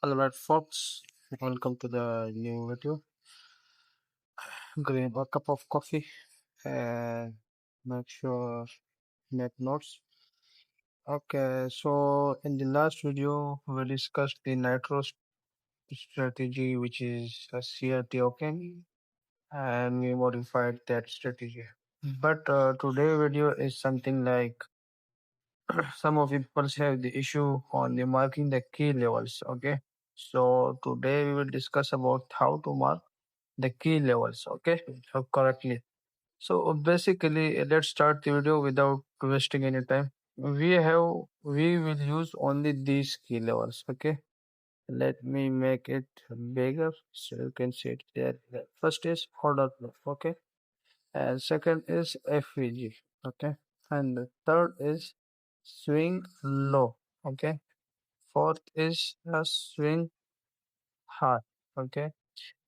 All right, folks, welcome to the new video. Grab a cup of coffee and make sure make notes. Okay, so in the last video, we discussed the nitro strategy, which is a CRT, okay, and we modified that strategy. But today video is something like some of people have the issue on the marking the key levels, okay. So today we will discuss about how to mark the key levels, okay, so correctly. So basically, let's start the video without wasting any time. We will use only these key levels, okay. Let me make it bigger so you can see it there. The first is order flow, okay, and second is FVG, okay, and the third is swing low, okay. Fourth is a swing high, okay.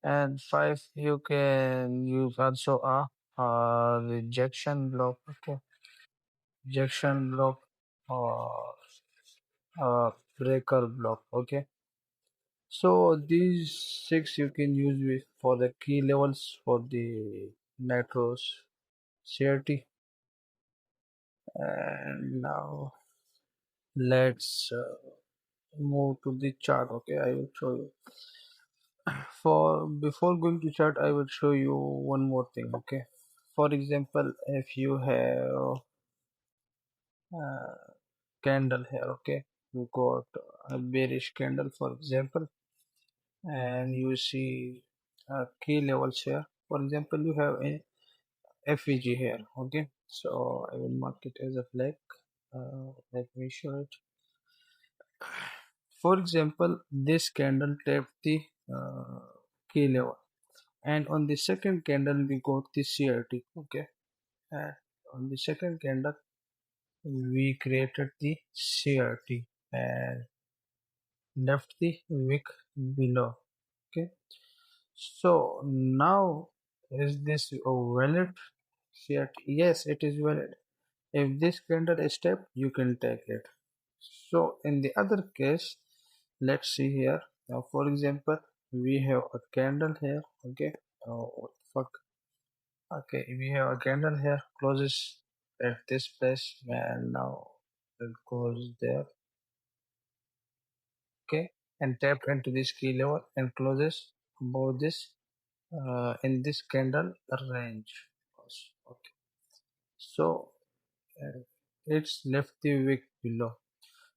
And five, you can use also a rejection block, okay, rejection block or a breaker block, okay. So these six you can use with for the key levels for the nitros CRT. And now let's move to the chart, okay. I will show you. For before going to chart, I will show you one more thing, okay. For example, if you have uh, candle here, okay, you got a bearish candle for example, and you see key levels here. For example, you have a FVG here, okay. So I will mark it as a flag. Let me show it. For example, this candle tapped the key level, and on the second candle we got the CRT, okay. And on the second candle we created the CRT and left the wick below, okay. So now, is this a valid CRT? Yes, it is valid. If this candle is tapped, you can take it. So in the other case, let's see here. Now for example, we have a candle here, okay. Oh, what the fuck. Okay, we have a candle here, closes at this place, and now it goes there, okay, and tapped into this key level and closes above this in this candle range. Okay, so uh, it's left the wick below.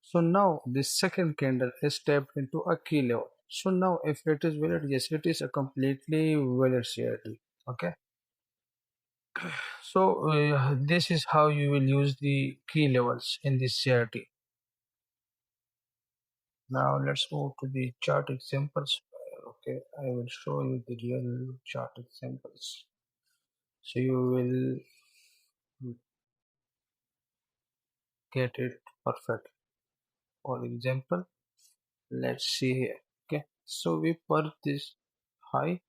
So now this second candle is tapped into a key level. So now if it is valid, yes, it is a completely valid CRT. Okay. So this is how you will use the key levels in this CRT. Now let's move to the chart examples. Okay, I will show you the real chart examples. So you will get it perfect. For example, let's see here. Okay, so we put this high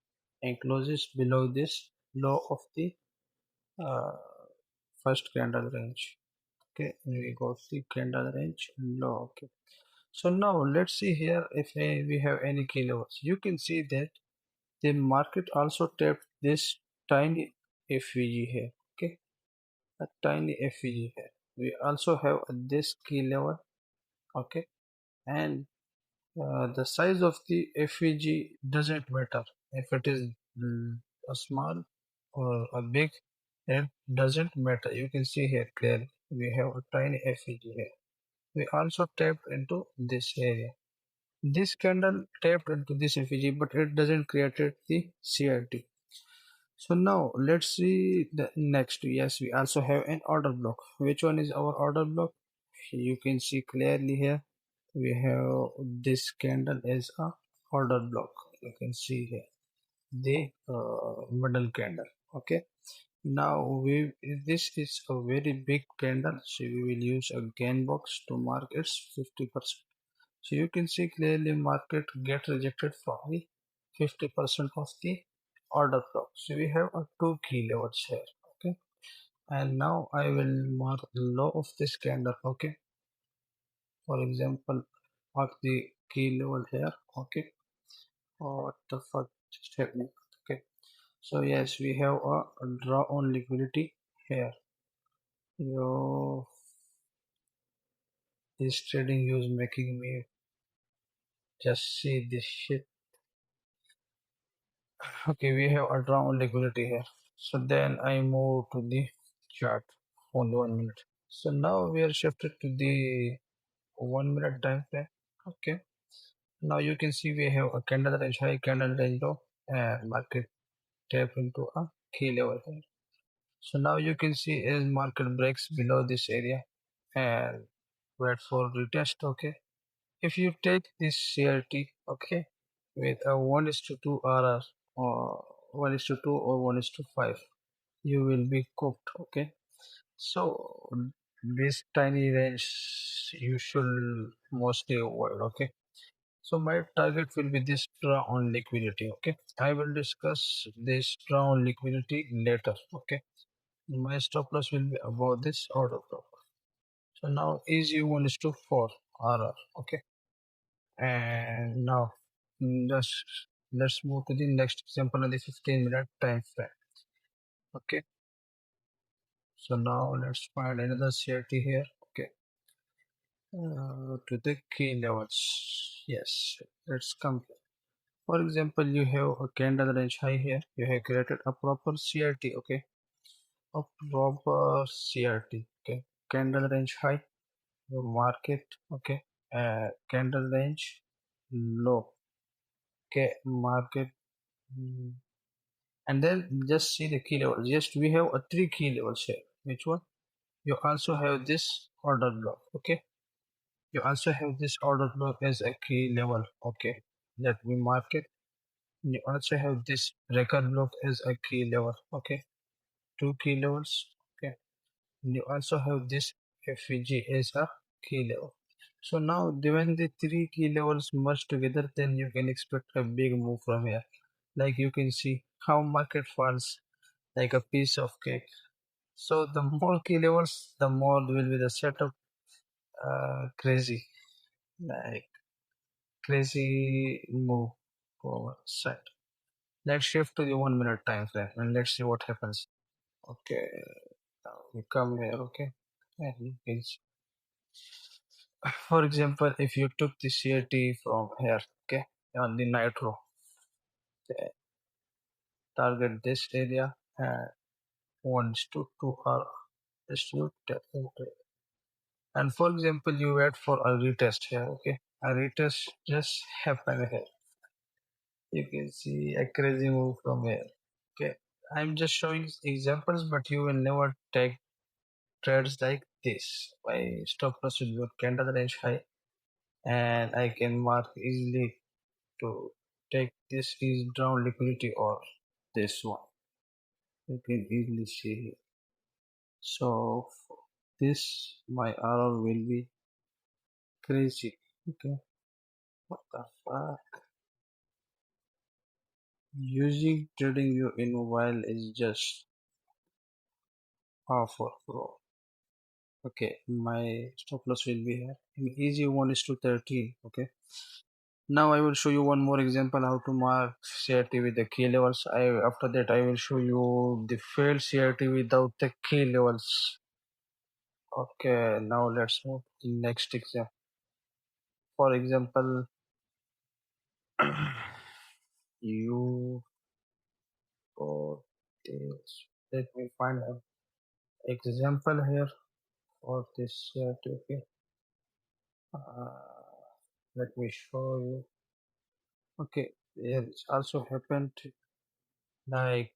and closes below this low of the uh, first candle range. Okay, and we got the candle range low. Okay, so now let's see here if we have any key levels. You can see that the market also tapped this tiny FVG here. Okay, a tiny FVG here. We also have this key level. Okay, and the size of the FVG doesn't matter if it is a small or a big. It doesn't matter. You can see here clearly. We have a tiny FVG here. We also tapped into this area. This candle tapped into this FVG, but it doesn't create the CRT. So now let's see the next. Yes, we also have an order block. Which one is our order block? You can see clearly here. We have this candle as a order block. You can see here the middle candle. Okay. Now we this is a very big candle, so we will use a gain box to mark its 50%. So you can see clearly market get rejected for the 50% of the order block. So we have a two key levels here. Okay, and now I will mark the low of this candle. Okay, for example, mark the key level here. Okay. Oh, what the fuck just happening? Okay. So yes, we have a draw on liquidity here. Yo, this trading is making me just see this shit. Okay, we have a draw on liquidity here. So then I move to the chart. Only 1 minute. So now we are shifted to the 1 minute time frame. Okay. Now you can see we have a candle range high, candle range low, and market tap into a key level here. So now you can see as market breaks below this area and wait for retest. Okay. If you take this CRT, okay, with a 1 is to 2 RR or 1 is to 2 or 1 is to 5, you will be cooked. Okay. So this tiny range you should mostly avoid. Okay. So my target will be this draw on liquidity. Okay. I will discuss this draw on liquidity later. Okay. My stop loss will be above this order block. So now easy 1 is to 4 RR. Okay. And now let's let's move to the next example on the 15-minute time frame. Okay. So now let's find another CRT here. Okay. To the key levels. Yes. Let's come. For example, you have a candle range high here. You have created a proper CRT. Okay. A proper CRT. Okay. Candle range high. Your market. Okay. Candle range low. Okay. Market. mm, And then just see the key level. Just we have a three key levels here. Which one? You also have this order block. Okay. You also have this order block as a key level. Okay. Let me mark it. You also have this record block as a key level. Okay. Two key levels. Okay. And you also have this FVG as a key level. So now when the three key levels merge together, then you can expect a big move from here. Like you can see how market falls like a piece of cake. So the more key levels, the more will be the setup crazy, like crazy move forward set. Let's shift to the 1 minute time frame and let's see what happens. Okay, now we come here. Okay, and you can see. For example, if you took the CRT from here, okay, on the nitro, okay, target this area and wants to 2 hour distribute tap into it. And for example, you wait for a retest here. Okay, a retest just happened here. You can see a crazy move from here. Okay, I'm just showing examples, but you will never take trades like this. My stop loss will be candle range high, and I can mark easily to take this is down liquidity or this one. You can easily see here. So this my error will be crazy. Okay, what the fuck? Using trading view in mobile is just awful, bro. Okay, my stop loss will be here. In easy 1 is to 13. Okay. Now I will show you one more example how to mark CRT with the key levels. After that I will show you the failed CRT without the key levels. Okay, now let's move to the next example. For example, you got this. Let me find an example here for this CRT. Okay. Uh, Let me show you. Okay, it's also happened like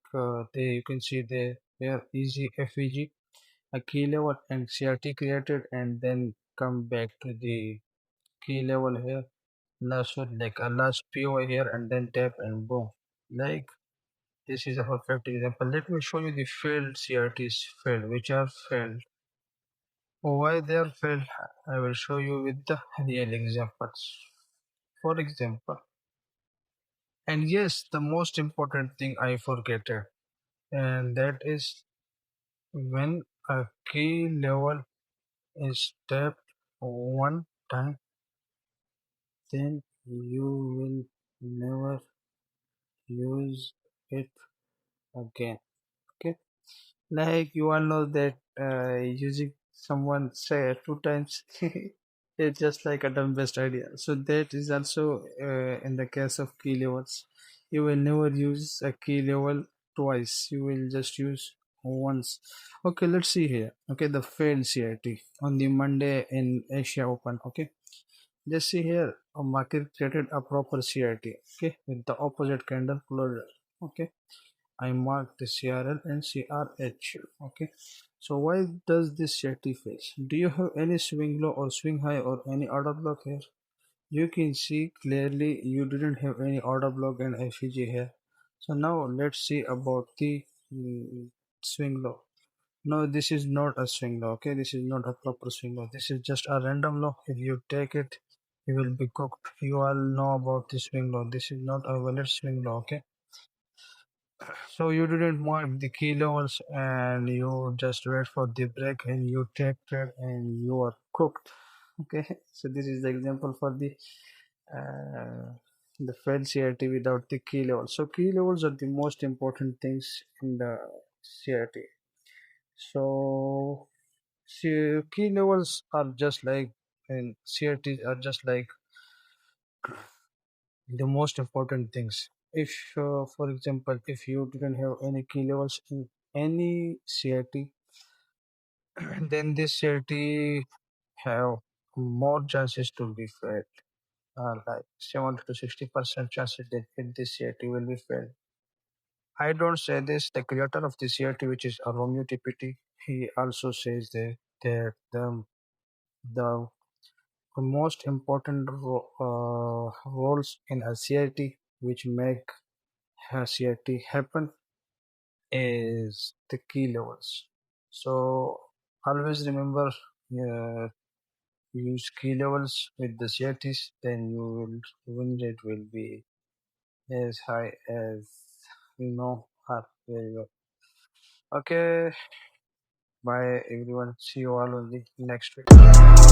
they you can see the here easy FVG a key level and CRT created and then come back to the key level here. Last one like a last PO here and then tap and boom. Like this is a perfect example. Let me show you the failed CRTs failed which are failed. Why they are failed? I will show you with the real examples. For example, and yes, the most important thing I forget it, and that is when a key level is tapped one time, then you will never use it again. Okay, like you all know that using someone say two times it's just like a dumb best idea. So that is also in the case of key levels. You will never use a key level twice. You will just use once. Okay, let's see here. Okay, the failed CRT on the Monday in Asia Open. Okay, just see here a market created a proper CRT. Okay, with the opposite candle closure. Okay, I marked the CRL and CRH. Okay, so why does this CRT face? Do you have any swing low or swing high or any order block here? You can see clearly you didn't have any order block and FEG here. So now let's see about the swing low. No, this is not a swing low. Okay, this is not a proper swing low. This is just a random low. If you take it, you will be cooked. You all know about the swing low. This is not a valid swing low. Okay, so you didn't mark the key levels and you just wait for the break and you take trade and you are cooked. Okay, so this is the example for the failed CRT without the key levels. So key levels are the most important things in the CRT. So key levels are just like and CRTs are just like the most important things. If for example, if you didn't have any key levels in any CRT, then this CRT have more chances to be failed. Like 70 to 60% chances that this CRT will be failed. I don't say this. The creator of the CRT, which is Romeo TPT, he also says that the most important roles in a CRT which make a CRT happen is the key levels. So always remember, use key levels with the CRTs, then you will win rate will be as high as are very well. Okay, bye everyone. See you all on the next video.